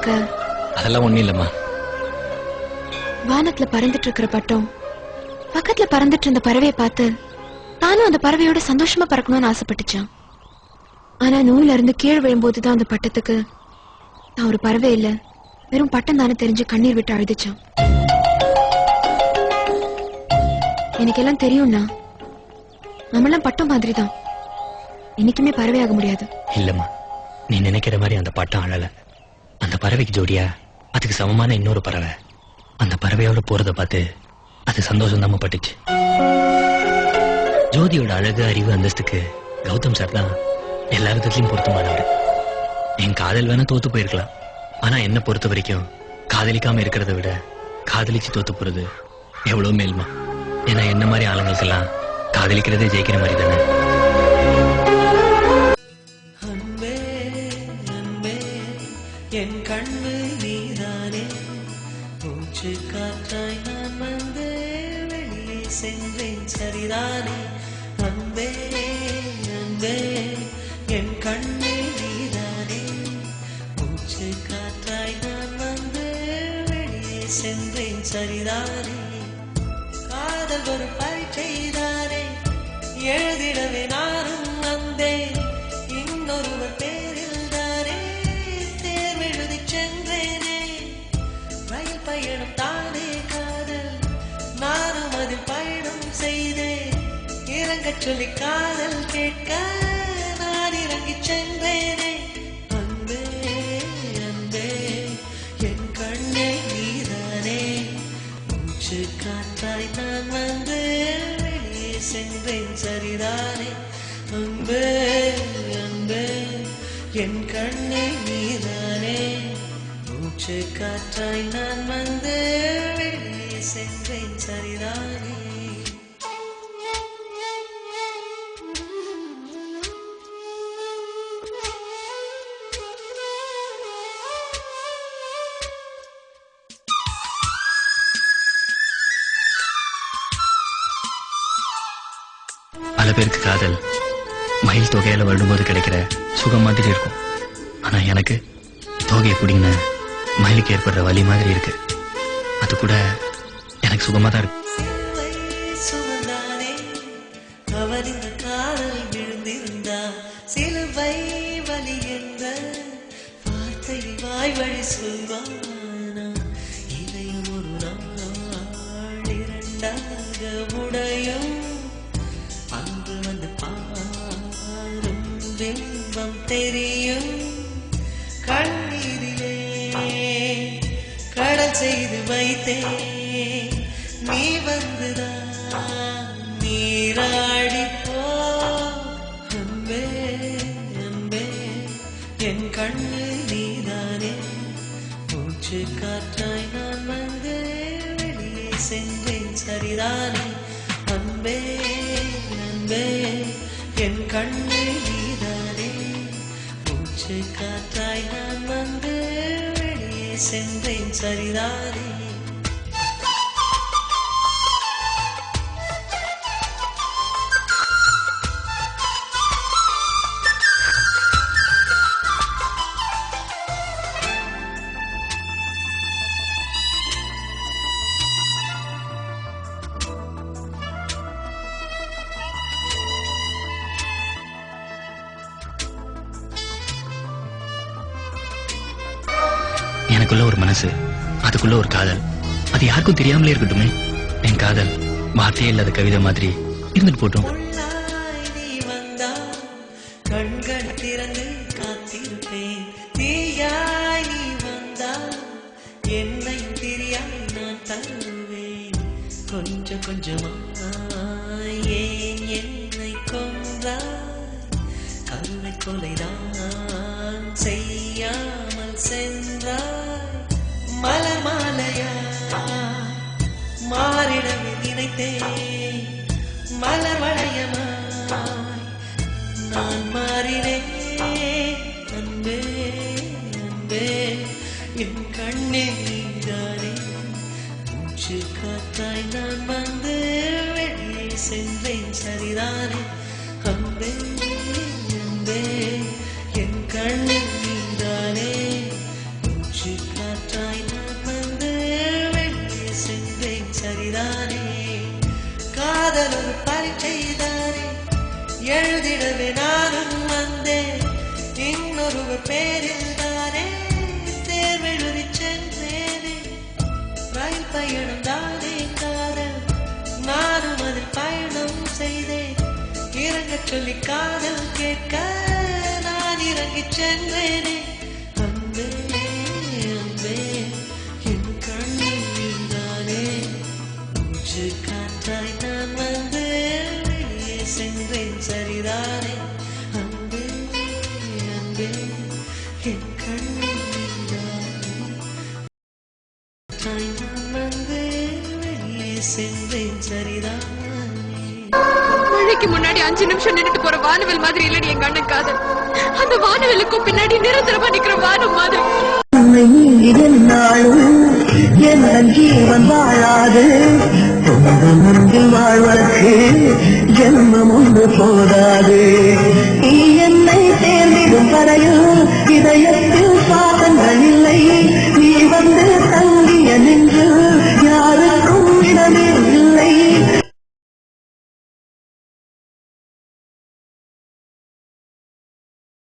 இருக்க? அதெல்லாம் ஒண்ணும் இல்லம்மா. வானத்துல பறந்துட்டு இருக்கிற பட்டம் பக்கத்துல பறந்துட்டு இருந்த பறவையை பார்த்து நானும் அந்த பறவையோட சந்தோஷமா பறக்கணும்னு ஆசைப்பட்டுச்சான். ஆனா நூல்ல இருந்து கீழ் விழும்போதுதான் அந்த பட்டத்துக்கு நான் ஒரு பறவை இல்ல வெறும் பட்டம் தானே தெரிஞ்சு கண்ணீர் விட்டு அழுதுச்சான். எனக்கு எல்லாம் தெரியும்னா நம்மளாம் பட்டம் மாதிரிதான், என்னைக்குமே பறவையாக முடியாது. இல்லம்மா, நீ நினைக்கிற மாதிரி அந்த பட்டம் அழல. அந்த பறவைக்கு ஜோடியா அதுக்கு சமமான இன்னொரு பறவை அந்த பறவையோட போறத பார்த்து அது சந்தோஷம் தான் பட்டுச்சு. ஜோதியோட அழகு, அறிவு, அந்தஸ்துக்கு கௌதம் சார் தான் எல்லா விதத்திலையும் பொருத்தமானவர். என் காதல் வேணா தோத்து போயிருக்கலாம், ஆனா என்ன பொறுத்த வரைக்கும் காதலிக்காம இருக்கிறத விட காதலிச்சு தோத்து போறது எவ்வளவு மேல்மா. ஏன்னா என்ன மாதிரி ஆளுங்களுக்கெல்லாம் காதலிக்கிறதே ஜெயிக்கிற மாதிரி தானே. என் கண்ணு நீதானே, மூச்சு காற்றாய் நான் வந்து வெளியே சென்றேன் சரிதானே. அன்பே அன்பே என் கண்ணு நீதானே, மூச்சு காற்றாய் நான் வந்து வெளியே சென்றேன் சரிதானே. காதல் ஒரு பரீட்சைதானே, எழுதிடவே நானும் வந்தேன். இன்னொருவர் பேரில் தானே தேர்வெழுதி சென்றேனே. ரயில் பயணம் தானே காதல், நானும் அதில் பயணம் செய்தேன். இறங்கச் சொல்லி காதல் கேட்க நான் இறங்கிச் சென்றேனே. அன்பே அன்பே என் கண்ணே நீதானே, மூச்சு காற்றாய் நான் வந்து வெளியே சென்றேன் சரிதானே. அன்பே அன்பே என் கண்ணே நீதானே, மூச்சு காற்றாய் நான் வந்து வெளியே சென்றேன் சரிதானே. பல பேருக்கு காதல் மயில் தொகையில வரும்போது கிடைக்கிற சுகம் மாதிரி இருக்கும். ஆனா எனக்கு தொகையை பிடிங்கின மயிலுக்கு ஏற்படுற வலி மாதிரி இருக்கு. அது கூட எனக்கு சுகமா தான் இருக்கு. அவர் இந்த காதல் விழுந்திருந்தா சிலுவை வலி என்ற வார்த்தை வாய் வழி சொல்வானா. இதையும் ஒரு நாள் இரண்டாக உடையும், அன்று வந்து பாரும் பிம்பம் தெரியும். கண்ணீரிலே கடல் செய்து வைத்தேன், நீ வந்துதான் நீராடி போ. அன்பே அன்பே என் கண்ணு நீதானே, மூச்சு காற்றாய் நான் வந்து வெளியே சென்றேன் சரிதானே. அன்பே அன்பே என் கண்ணு நீதானே, மூச்சு காற்றாய் நான் வந்து வெளியே சென்றேன் சரிதானே. எனக்குள்ள ஒரு மனசு, அதுக்குள்ள ஒரு காதல், அது யாருக்கும் தெரியாமலே இருக்கட்டுமே. என் காதல் வார்த்தையே இல்லாத கவிதை மாதிரி இருந்துட்டு போட்டோம். நீ வந்தா கண்கள் திறந்து காத்திருப்பேன், தீயாய் நீ வந்தா என்னை திரியாய் நான் தருவேன். கொஞ்சம் கொஞ்சமாய் ஏன் என்னை கொன்றாய், கருணை கொலைதான் செய்யாமல் சென்றாய். மலர் மாலையா மாறிடவே நினைத்தேன், மலர் வளையமாய் நான் மாறினேன். அன்பே அன்பே என் கண்ணே நீதானே, மூச்சு காற்றாய் நான் வந்து வெளியே சென்றேன் சரிதானே. அன்பே அன்பே என் கண்ணே நீதானே, மூச்சு பேரில் தானே தேர்வெழுதி சென்றேனே ரயில் பயணம் தானே காதல் நானும் அதில் பயணம் செய்தேன் இறங்கச் சொல்லி காதல் கேட்க நான் இறங்கிச் சென்றேனே அன்பே அன்பே என் கண்ணில் தானே மூச்சு காற்றாய் நான் வந்து வெளியே சென்றேன் சரிதானே அன்பே அன்பே என் கண்ணில் தானே காற்றாய் நான் வந்து வெளியே சென்றேன் சரிதானே மழைக்கு முன்னாடி 5 நிமிஷம் நின்னுட்டு போற வானவில் மாதிரி இல்லடி எங்க அண்ணன் காதல் அந்த வானவிலுக்கும் பின்னாடி நிரந்தரமா நிக்கிற வானம் மாதிரி என் ஜீவன் வாழாது சொந்த முன்பில் வாழ்வதற்கு ஜென்மம் ஒன்று போதாது